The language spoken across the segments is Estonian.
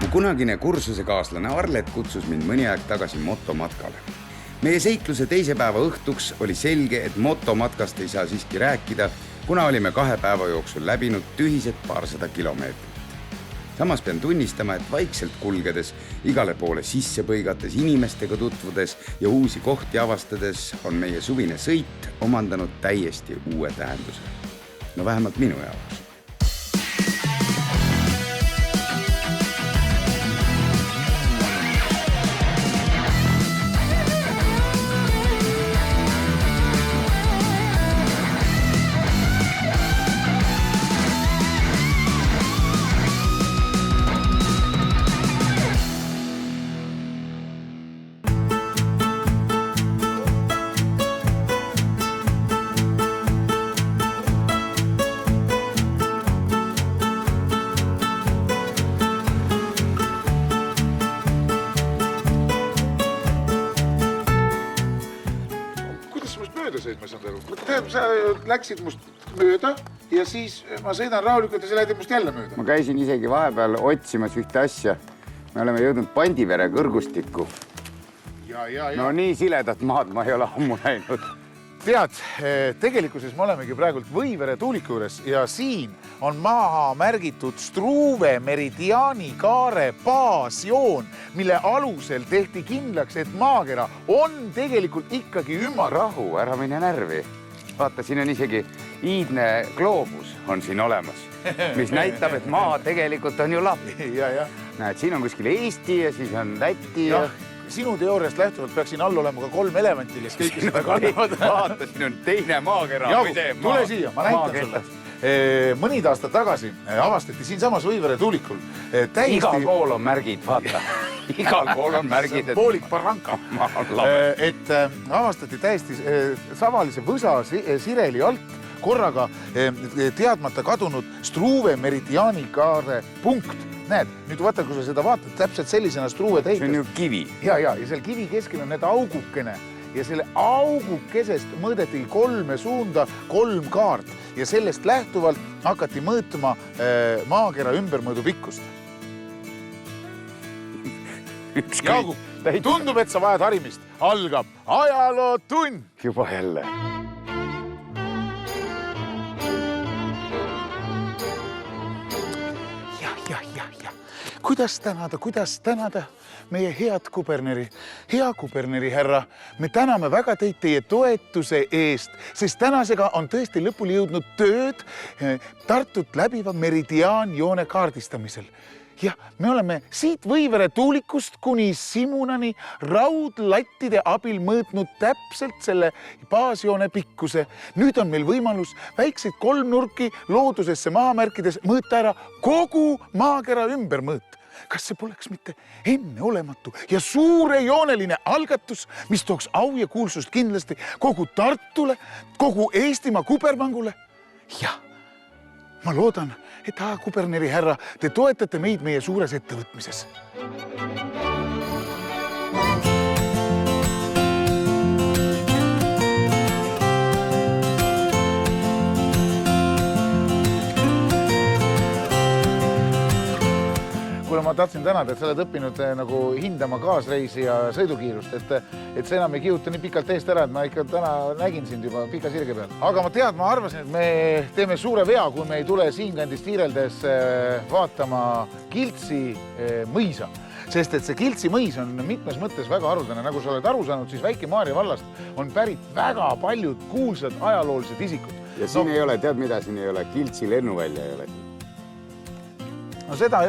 Mu kunagine kursusekaaslane Arlet kutsus mind mõni aeg tagasi motomatkale. Meie seikluse teise päeva õhtuks oli selge, et motomatkast ei saa siiski rääkida, kuna olime 2 päeva jooksul läbinud tühised paarsada kilomeetrit. Samas pean tunnistama, et vaikselt kulgedes, igale poole sisse põigates, inimestega tutvudes ja uusi kohti avastades on meie suvine sõit omandanud täiesti uue tähenduse. No vähemalt minu jaoks. Sa läksid must mööda ja siis ma sõidan rahulikult ja sa lähed must jälle mööda. Ma käisin isegi vahepeal otsimas ühte asja. Me oleme jõudnud Pandivere kõrgustikku. No nii siledat maad ma ei ole ammu näinud. Tead, tegelikkuses me olemegi praegult Võivere tuuliku juures ja siin on maha märgitud Struve meridiaani kaare baasjoon, mille alusel tehti kindlaks, et maakera on tegelikult ikkagi ümar. Rahu, ära mine närvi. Vaata, siin on isegi iidne gloobus on siin olemas, mis näitab, et maa tegelikult on ju lapp. Näed, siin on kuskil Eesti ja siis on Läti ja... Sinu teooriast lähtuvalt peaks siin all olema ka 3 elementil, kes kõike seda kannavad. Vaata, siin on teine maakera. Tule siia, ma näitan sulle. Mõnid aastad tagasi avastati siinsamas Võivere tuulikul. Igal pool on märgid, vaata. Igal pool on märgid. Poolik barranka. Et avastati täiesti savalise võsa sireli alt korraga teadmata kadunud Struve meridiaani kaare punkt. Näed, nüüd vaata, kui sa seda vaatad, täpselt sellisena Struve täites. See on ju kivi. Ja seal kivi keskel on need augukene ja selle augukesest mõõdeti 3 suunda, 3 kaart ja sellest lähtuvalt hakati mõõtma maakera ümbermõõdu pikkust. Jaagu, tundub, et sa vajad harimist. Algab ajalootund. Juba jälle. Kuidas tänada meie head kuberneri, hea kuberneri härra. Me täname väga teid teie toetuse eest, sest tänasega on tõesti lõpuni jõudnud tööd Tartut läbiva meridiaanjoone kaardistamisel. Ja me oleme siit Võivere tuulikust kuni Simunani raudlattide abil mõõtnud täpselt selle baasjoone pikkuse. Nüüd on meil võimalus väikseid 3 nurki loodusesse maha märkides mõõta ära kogu maakera ümbermõõt. Kas see poleks mitte enneolematu ja suurejooneline algatus, mis tooks au ja kuulsust kindlasti kogu Tartule, kogu Eestimaa kubermangule? Ja ma loodan, et kuberneri härra, te toetate meid meie suures ettevõtmises. Kuule, ma tahtsin tänada, et sa oled õppinud nagu hindama kaasreisi ja sõidukiirust, et sa enam ei kihuta nii pikalt eest ära, et ma ikka täna nägin sind juba pika sirge peal. Aga ma arvasin, et me teeme suure vea, kui me ei tule siinkandist viireldes vaatama Kiltsi mõisa. Sest et see Kiltsi mõis on mitmes mõttes väga haruldane. Nagu sa oled aru saanud, siis Väike-Maarja vallast on pärit väga paljud kuulsad ajaloolised isikud. Ja siin ei ole, tead mida, siin ei ole Kiltsi lennuvälja ei ole. No seda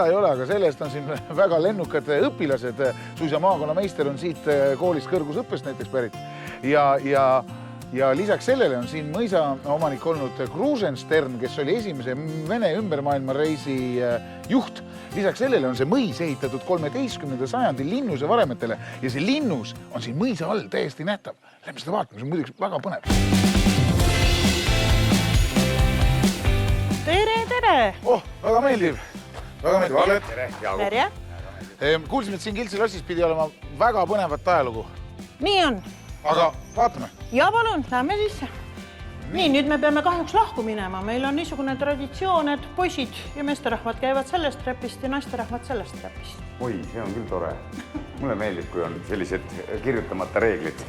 ei ole, aga sellest on siin väga lennukad õpilased. Suisa maakonnameister on siit koolist kõrgusõppest näiteks pärit. Ja lisaks sellele on siin mõisa omanik olnud Krusenstern, kes oli esimese Vene ümbermaailmareisi juht. Lisaks sellele on see mõis ehitatud 13. sajandi linnuse varemetele ja see linnus on siin mõisa all täiesti nähtav. Lähme seda vaatame, see on muidugi väga põnev. Tere! Väga meeldiv. Vallet. Tere! Kuulsime, et siin Kiltsi lossis pidi olema väga põnevat ajalugu. Nii on. Aga vaatame. Ja palun, lähme sisse. Nii, nüüd me peame kahjuks lahku minema. Meil on niisugune traditsioon, et poisid ja meesterahvad käivad sellest trepist ja naisterahvad sellest trepist. Oi, see on küll tore. Mulle meeldib, kui on sellised kirjutamata reeglid.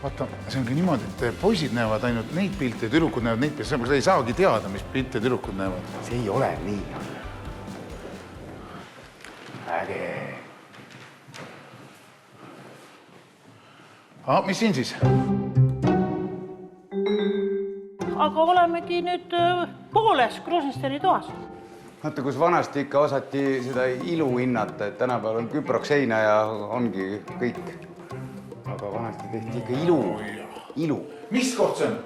Vaata, see on ka niimoodi, et poisid näevad ainult neid pilte ja tüdrukud näevad neid pilte. Sa ei saagi teada, mis pilte tüdrukud näevad. See ei ole nii. Äge. Mis siin siis? Aga olemegi nüüd pooles Krusensteni toas. Vaata, kus vanasti ikka osati seda ilu hinnata, et tänapäeval on küproksseina ja ongi kõik. Aga vanasti tehti ikka ilu. Mis koht see on?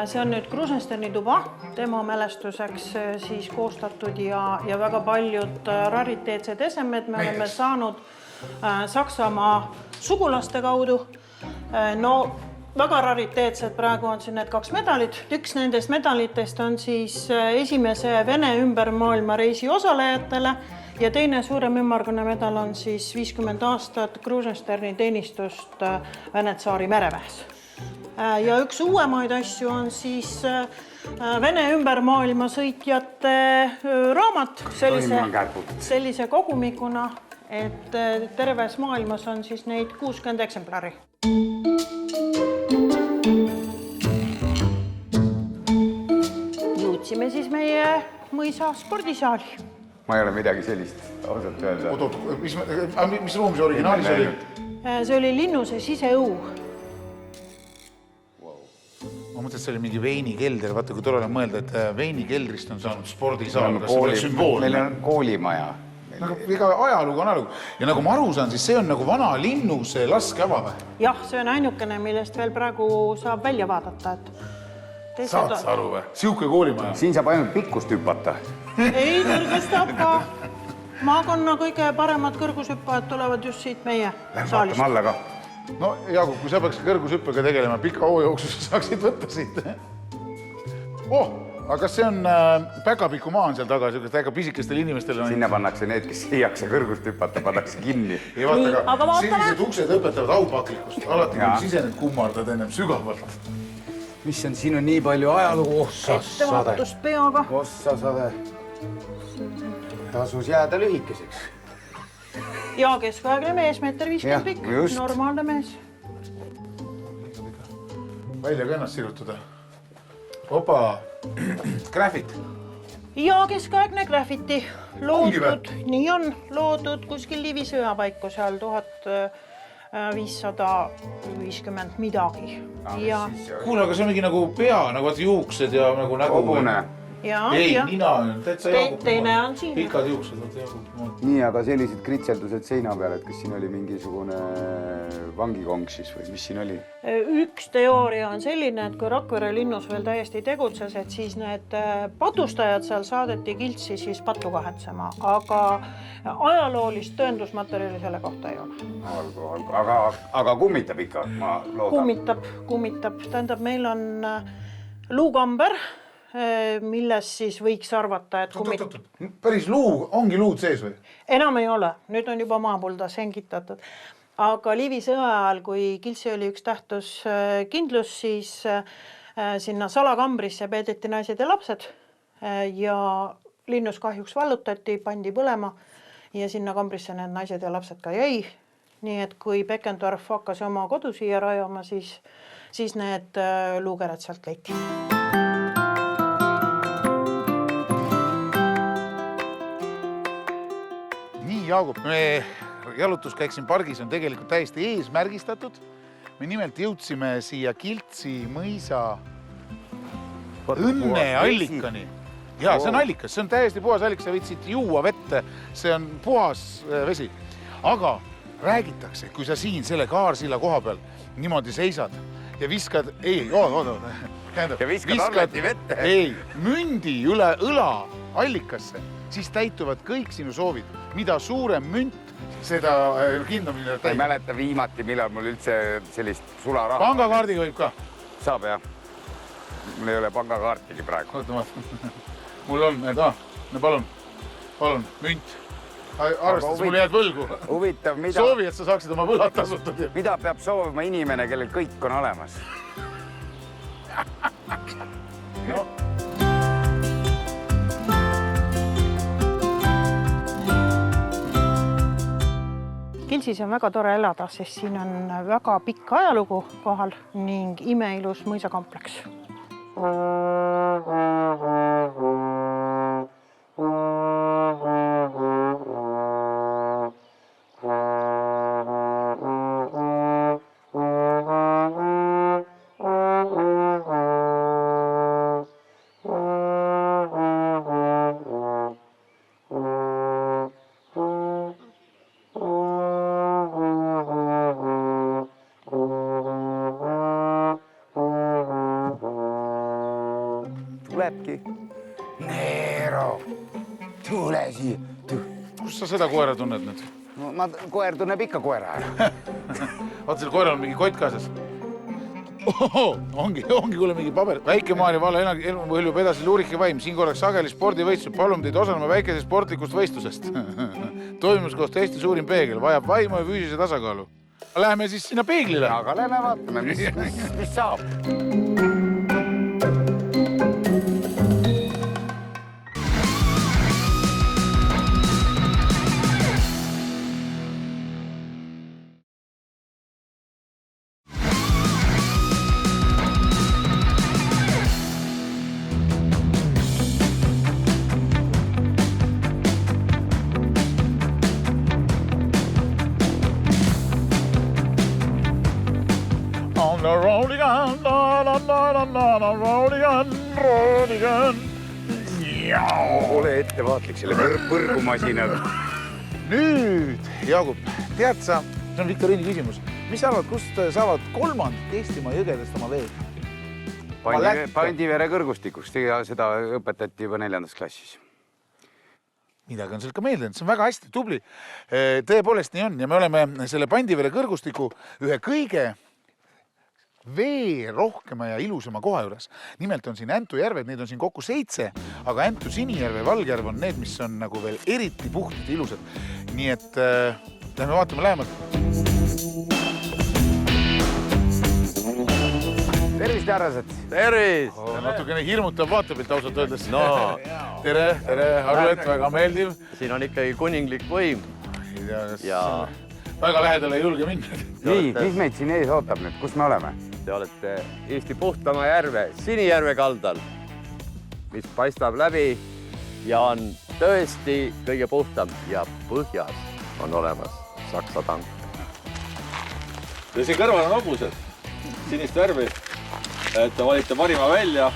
See on nüüd Krusensteni tuba, tema mälestuseks siis koostatud ja väga paljud rariteetsed esemed me oleme saanud Saksamaa sugulaste kaudu. No, väga rariteetsed praegu on siin need 2 medalit. Üks nendest medalitest on siis esimese Vene ümbermaailmareisi osalejatele ja teine suurem ümmargune medal on siis 50 aastat Krusensterni teenistust Vene-tsaari mereväes. Ja üks uuemaid asju on siis Vene ümbermaailma sõitjate raamat sellise kogumikuna, et terves maailmas on siis neid 60 eksemplari. Jõudsime siis meie mõisa spordisaali. Ma ei ole midagi sellist ausalt öelda. Mis ruum see originaalis oli? See oli Linnuse siseõu. Ma mõtlen, et see oli mingi veinikeldri. Vaata, kui tore on mõelda, et veinikeldrist on saanud spordisaal. Meil on koolimaja. Iga ajalugu on ajalugu. Ja nagu ma aru saan, siis see on nagu vana Linnuse laskeava või? Jah, see on ainukene, millest veel praegu saab välja vaadata. Saad sa aru või? Siuke koolimaja. Siin saab ainult pikkust hüpata. Ei, kõrgustab ka. Maakonna kõige paremad kõrgushüppajad tulevad just siit meie saalist. Vaatame alla ka. No, Jaagup, kui sa peaks kõrgushüppega tegelema pika hoojooksus, saaksid võtta siit. Aga kas see on päkapiku maa on seal taga, väga pisikestel inimestel on... Sinna pannakse need, kes ei jaksa kõrgust hüpata, pannakse kinni. Ei vaata, aga sellised uksed õpetavad aupaklikkust. Alati kui sisened kummardad ennem sügavalt. Mis on, siin on nii palju ajalugu. Ettevaatust peaga. Ossasade. Tasus jääda lühikeseks. Ja keskaegne mees, 1,50 pikk, normaalne mees. Välja ka ennast sirutada. Opa, graffit. Ja keskaegne graffiti. Loodud, nii on loodud kuskil Liivisõja paiku seal 1550 midagi. Kuule, aga see on mingi nagu pea, nagu juuksed ja nagu nägu. Hobune. Ei, nina on täitsa Jaagup. Teine on siin. Pikad juuksed. Nii, aga sellised kritseldused seina peal, et kas siin oli mingisugune vangikong siis või mis siin oli? Üks teooria on selline, et kui Rakvere linnus veel täiesti tegutses, et siis need patustajad seal saadeti Kiltsi siis pattu kahetsema, aga ajaloolist tõendusmaterjali selle kohta ei ole. Olgu. Aga kummitab ikka, ma loodan. Kummitab. Tähendab, meil on luukamber, milles siis võiks arvata, et Päris luu, ongi luud sees või? Enam ei ole, nüüd on juba maapulda sengitatud. Aga Liivisõja ajal, kui Kiltsi oli üks tähtus kindlus, siis sinna salakambrisse peedeti naised ja lapsed ja linnus kahjuks vallutati, pandi põlema ja sinna kambrisse need naised ja lapsed ka jäi. Nii et kui Beckendorf hakkas oma kodu siia rajama, siis need luukered sealt leiti. Jaagup, me jalutuskäik siin pargis on tegelikult täiesti eesmärgistatud. Me nimelt jõudsime siia Kiltsi mõisa õnneallikani. Ja, see on allikas, see on täiesti puhas allikas, sa võid siit juua vette, see on puhas vesi. Aga räägitakse, kui sa siin selle Kaarsilla koha peal niimoodi seisad ja viskad, mündi üle õla allikasse, siis täituvad kõik sinu soovid. Mida suurem münt, seda kindlamini täitub. Ei mäleta viimati, millal mul üldse sellist sularaha. Pangakaardiga võib ka? Saab, jah. Mul ei ole pangakaartigi praegu. Mul on, palun, münt. Arvestades, mul jääd võlgu. Huvitav, mida... Soovi, et sa saaksid oma võlad tasutud. Mida peab soovima inimene, kellel kõik on olemas? Kilsis on väga tore elada, sest siin on väga pikk ajalugu kohal ning imeilus mõisakompleks. Tulebki. Neero, tule siia. Kus sa seda koera tunned nüüd? No, koer tunneb ikka koera ära. Vaata, selle koeral on mingi kott kaasas. Ongi kuule mingi paber. Väike-Maarja valla hõljub edasi Luurike vaim. Siin korraks sageli spordivõistlused. Palun teid osalema väikesest sportlikust võistlusest. Toimus koos Eesti suurim peegel. Vajab vaimu ja füüsilise tasakaalu. Läheme siis sinna peeglile. Aga lähme vaatame, mis saab. Ole ettevaatlik selle põrgumasinaga. Nüüd, Jaagup, tead sa, see on Viktoriini küsimus. Mis sa arvad, kust saavad kolmandad Eestimaa jõgedest oma veed? Pandivere kõrgustikust, seda õpetati juba 4. klassis. Midagi on sealt ka meeldinud, see on väga hästi tubli. Tõepoolest nii on ja me oleme selle Pandivere kõrgustiku ühe kõige vee rohkema ja ilusama koha juures. Nimelt on siin Äntu järved, neid on siin kokku 7, aga Äntu, Sinijärve ja Valgjärv on need, mis on nagu veel eriti puhtad ja ilusad. Nii et lähme vaatame lähemalt. Tervist, härrased! Tervist! Natukene hirmutav vaatepilt ausalt öeldes. No. Tere, Arvet, väga meeldiv. Siin on ikkagi kuninglik võim. Ja väga lähedale ei julge minna. Nii, mis meid siin ees ootab nüüd? Kus me oleme? Te olete Eesti puhtama järve, Sinijärve kaldal, mis paistab läbi ja on tõesti kõige puhtam ja põhjas on olemas Saksa tank. Ja siin kõrval on hobused, sinist värvi, et valite parima välja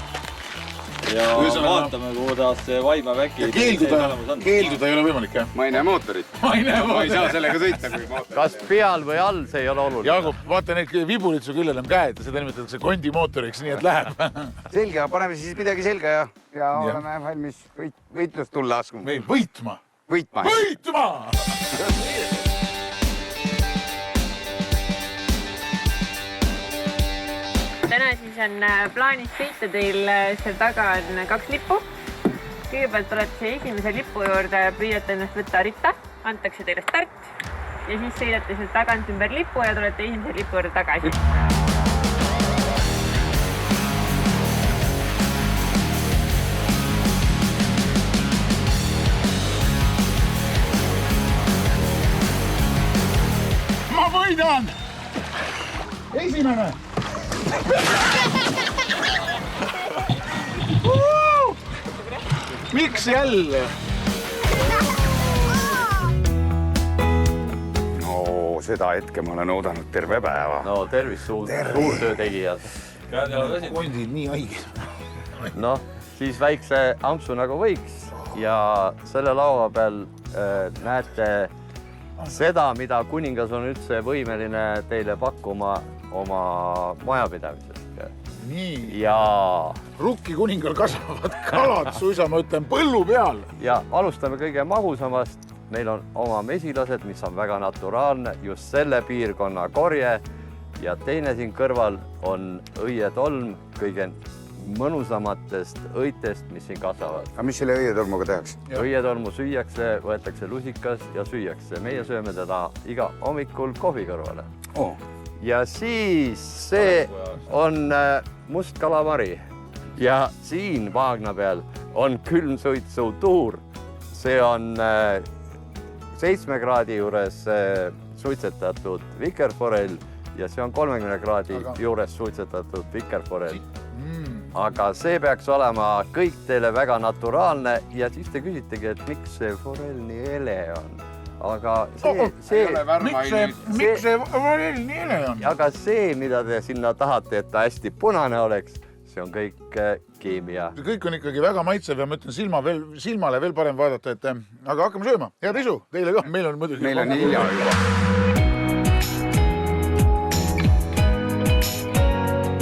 ja vaatame, kuidas see vaimaväki keelduda ei ole võimalik, jah? Ma ei näe mootorit. Ma ei saa sellega sõita, kui mootorit. Kas peal või all, see ei ole oluline. Jaagup, vaata neid viburid su küljel on käed ja seda nimetatakse kondimootoriks, nii et läheb. Selge, paneme siis midagi selga ja oleme valmis võitlust tulla askuma. Või võitma. Võitma! Täna siis on plaanis sõita teil, seal taga on 2 lippu. Kõigepealt olete esimese lipu juurde, püüate ennast võtta ritta, antakse teile start ja siis sõidate sealt tagant ümber lipu ja tulete esimese lipu juurde tagasi. Ma võidan! Esimene! Miks jälle? No, seda hetke ma olen oodanud terve päeva. No tervist, suurtöö tegijad. Kondid nii haiged. Noh, siis väikse ampsu nagu võiks ja selle laua peal näete seda, mida kuningas on üldse võimeline teile pakkuma oma majapidamisest. Nii. Ja Rukki kuningal kasvavad kalad suisa, ma ütlen, põllu peal. Ja alustame kõige mahusamast. Meil on oma mesilased, mis on väga naturaalne, just selle piirkonna korje. Ja teine siin kõrval on õietolm kõige mõnusamatest õitest, mis siin kasvavad. Aga mis selle õietolmuga tehakse? Õietolmu süüakse, võetakse lusikas ja süüakse. Meie sööme teda iga hommikul kohvi kõrvale. Ja siis see on must kalamari. ja siin Vaagna peal on külmsuitsutuur. See on 7 kraadi juures suitsetatud vikerforell ja see on 30 kraadi juures suitsetatud vikerforell. Aga see peaks olema kõik teile väga naturaalne ja siis te küsitegi, et miks see forell nii hele on. Aga miks see forell nii hele on? Aga see, mida te sinna tahate, et ta hästi punane oleks, see on kõik keemia. Kõik on ikkagi väga maitsev ja ma ütlen silmale veel parem vaadata, et aga hakkame sööma. Head isu, teile ka. Meil on muidugi. Meil on hilja juba.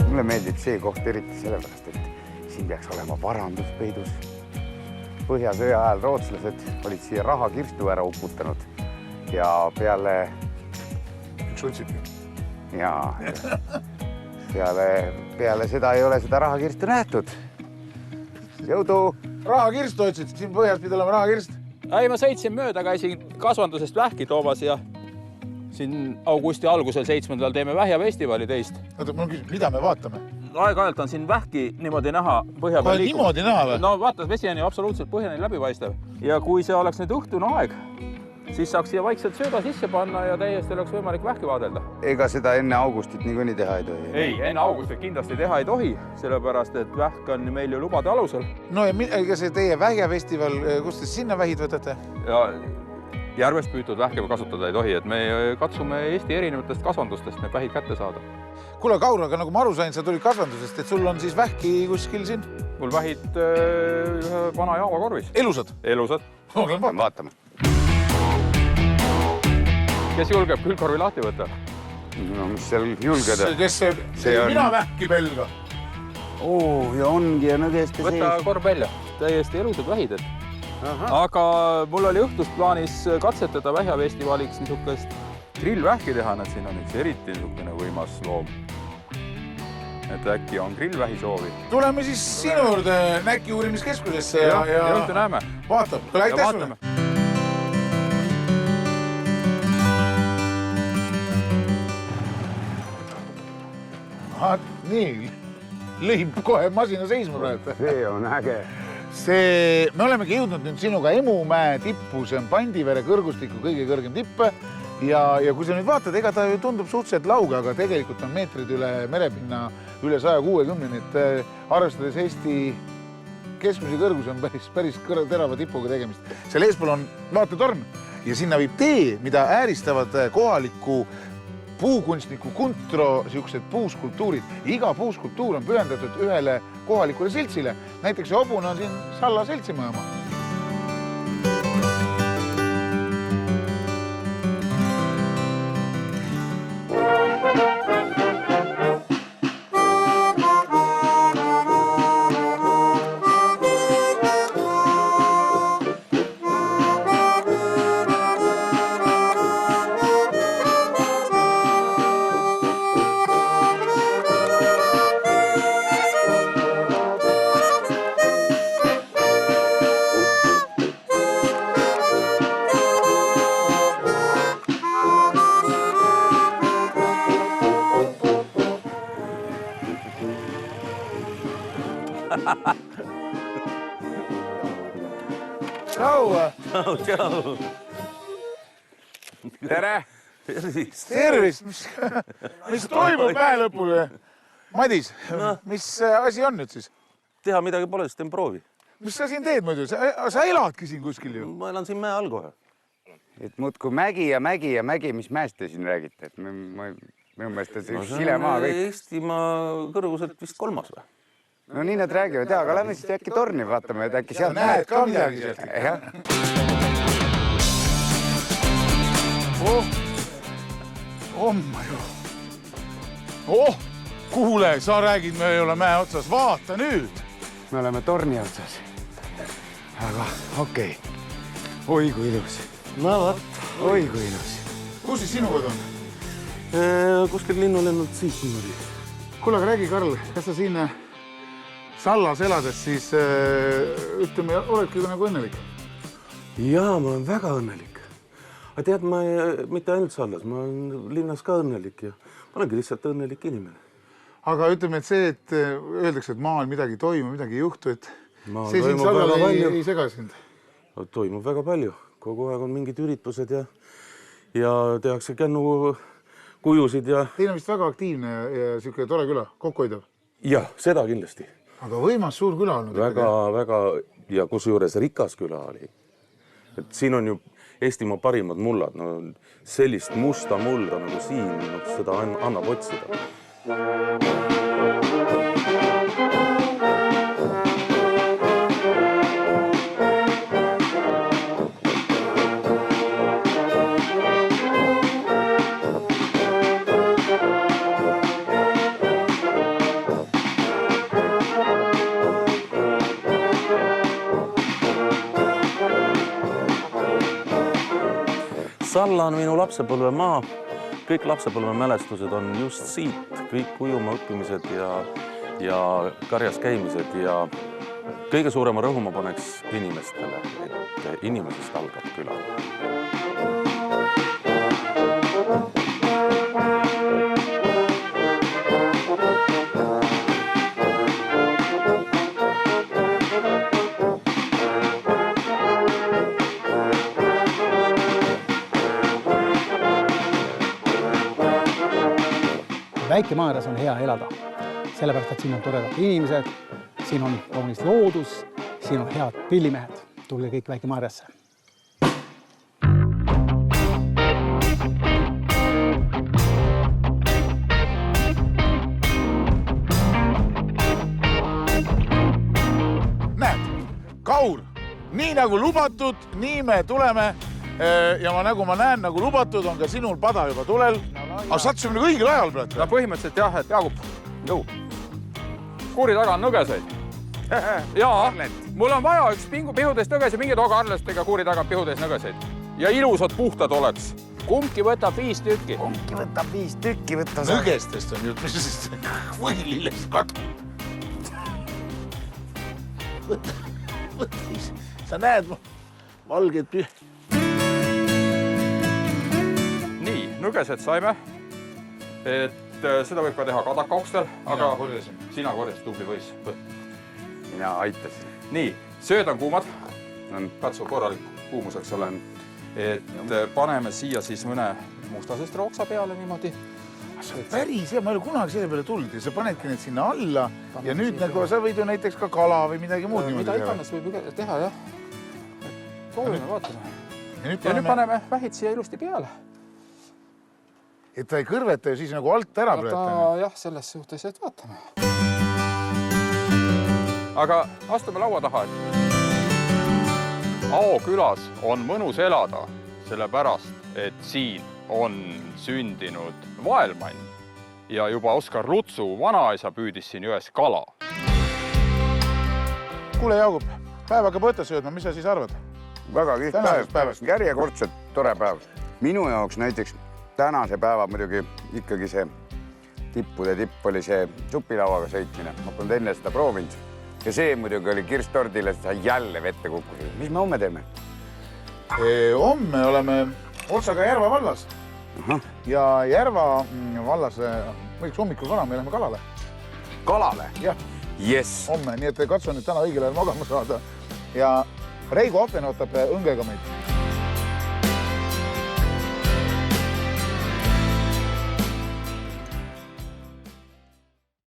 Mulle meeldib see koht eriti sellepärast, et siin peaks olema varandus peidus. Põhjasõja ajal rootslased olid siia rahakirstu ära uputanud ja peale seda ei ole seda rahakirstu nähtud. Jõudu! Rahakirstu otsid, siin põhjas pidi olema rahakirst. Ei, ma sõitsin mööda, käisin kasvandusest vähki toomas ja siin augusti algusel 7. teeme vähjafestivali teist. Oota, ma küsin, mida me vaatame? Aeg-ajalt on siin vähki niimoodi näha põhja peal liikuma. Niimoodi näha või? No vaata, vesi on ju absoluutselt põhjani läbipaistev. Ja kui see oleks nüüd õhtune aeg, siis saaks siia vaikselt sööda sisse panna ja täiesti oleks võimalik vähki vaadelda. Ega seda enne augustit niikuinii teha ei tohi? Ei, enne augustit kindlasti teha ei tohi, sellepärast et vähk on meil ju lubade alusel. No ja see teie vähjafestival, kus te sinna vähid võtate? Ja järvest püütud vähke kasutada ei tohi, et me katsume Eesti erinevatest kasvandustest need vähid kätte saada. Kuule, Kaur, aga nagu ma aru sain, sa tulid kasvandusest, et sul on siis vähki kuskil siin? Mul vähid ühe vana jaama korvis. Elusad? Elusad. Vaatame. Kes julgeb külgkorvi lahti võtta? No, mis seal julgeda? Mina vähki pelga. Ja ongi ja nõgesti sees. Võta korv välja. Täiesti elusad vähid. Aga mul oli õhtust plaanis katsetada vähjafestivaliks niisugust grillvähki teha. Nad siin on üks eriti niisugune võimas loom. Et äkki on grillvähi soovi. Tuleme siis sinu juurde Näki uurimiskeskusesse ja jõudu näeme. Vaatab. Aitäh sulle. Nii, lõib kohe masina seisma praegu. See on äge. Me olemegi jõudnud nüüd sinuga Emumäe tippu, see on Pandivere kõrgustiku kõige kõrgem tipp. Ja kui sa nüüd vaatad, ega ta ju tundub suhteliselt lauge, aga tegelikult on meetrid üle merepinna üle 160, et arvestades Eesti keskmise kõrgus on päris terava tipuga tegemist. Seal eespool on vaatetorn ja sinna viib tee, mida ääristavad kohaliku puukunstniku Kuntro siuksed puuskultuurid. Iga puuskultuur on pühendatud ühele kohalikule seltsile. Näiteks see hobune on siin Salla seltsimäe oma. Tšau! Tere! Tervist! Mis toimub mäe lõpul? Madis, mis asi on nüüd siis? Teha midagi pole, siis teen proovi. Mis sa siin teed muidu? Sa eladki siin kuskil ju? Ma elan siin mäe all kohe. Et muudku mägi ja mägi ja mägi, mis mäest te siin räägite? Minu meelest on see silemaa kõik. Eestimaa kõrguselt vist 3. või? No nii nad räägivad, aga lähme siis äkki torni vaatame, et äkki sealt näed ka midagi sealt. Omma ju. Kuule, sa räägid, me ei ole mäe otsas. Vaata nüüd. Me oleme torni otsas. Aga okei. Oi kui ilus. No võt. Oi kui ilus. Kus siis sinu kod on? Kuskil linnulennult siit niimoodi. Kuule, aga räägi, Karl, kas sa siin Sallas elades, siis ütleme, oledki nagu õnnelik? Jaa, ma olen väga õnnelik. Aga tead, ma mitte ainult Sallas, ma olen linnas ka õnnelik ja ma olengi lihtsalt õnnelik inimene. aga ütleme, et see, et öeldakse, et maal midagi toimub, midagi ei juhtu, et Maal see siin toimub väga Sallal palju. ei sega sind. Toimub väga palju. Kogu aeg on mingid üritused ja tehakse kännukujusid ja... Teil on vist väga aktiivne ja siuke tore küla, kokkuhoidav. Jah, seda kindlasti. Aga võimas suur küla olnud. Väga ja kusjuures rikas küla oli. Et siin on ju Eestimaa parimad mullad. No, sellist musta mulda nagu siin, seda annab otsida. Salla on minu lapsepõlvemaa. Kõik lapsepõlvemälestused on just siit. Kõik ujuma õppimised ja karjas käimised ja kõige suurema rõhu ma paneks inimestele, et inimesest algab küla. Väike-Maarjas on hea elada, sellepärast, et siin on toredad inimesed, siin on kaunis loodus, siin on head pillimehed. Tulge kõik Väike-Maarjasse. Näed, Kaur, nii nagu lubatud, nii me tuleme ja nagu ma näen, nagu lubatud on ka sinul pada juba tulel. Aga sattusime nagu õigel ajal praegu. No põhimõtteliselt jah, et Jaagup, jõu. Kuuri taga on nõgeseid. Jaa, mul on vaja üks pihutäis nõgeseid, mingi tooga Arlestega kuuri taga pihutäis nõgeseid. Ja ilusad puhtad oleks. Kumbki võtab 5 tükki. Kumbki võtab 5 tükki, võtta sa. Nõgestest on jutt, mis siis võilillest katku. Võtta, sa näed valged püh. Nii, nõgesed saime. Et seda võib ka teha kadakaukstel, aga sina korjasid tubli võis. Mina aitasin. Nii, sööd on kuumad. Katsu korralik kuumuseks olen. Et paneme siia siis mõne mustasest rooksa peale niimoodi. Päris hea, ma ei ole kunagi selle peale tulnud ja sa panedki need sinna alla ja nüüd nagu sa võid ju näiteks ka kala või midagi muud niimoodi teha. teha. Mida iganes võib teha, jah. Proovime, vaatame. Ja nüüd paneme vähid siia ilusti peale. Et ta ei kõrveta ja siis nagu alt ära praegu. Jah, selles suhtes, et vaatame. Aga astume laua taha. Ao külas on mõnus elada, sellepärast, et siin on sündinud vaelmann ja juba Oskar Lutsu vanaisa püüdis siin jões kala. Kuule, Jaagup, päev hakkab õtta söödma, mis sa siis arvad? Väga kiht päev. Järjekordselt tore päev. Minu jaoks näiteks tänase päeva muidugi ikkagi see tippude tipp oli see supilauaga sõitmine. Ma polnud enne seda proovinud. Ja see muidugi oli kirstordile, et sa jälle vette kukkusid. Mis me homme teeme? Homme oleme Otsaga Järva vallas. Ja Järva vallas võiks hommikul kana, me lähme kalale. Kalale? Jah. Yes. Homme, nii et katsu nüüd täna õigel ajal magama saada. Ja Reigo Apen ootab õngega meid.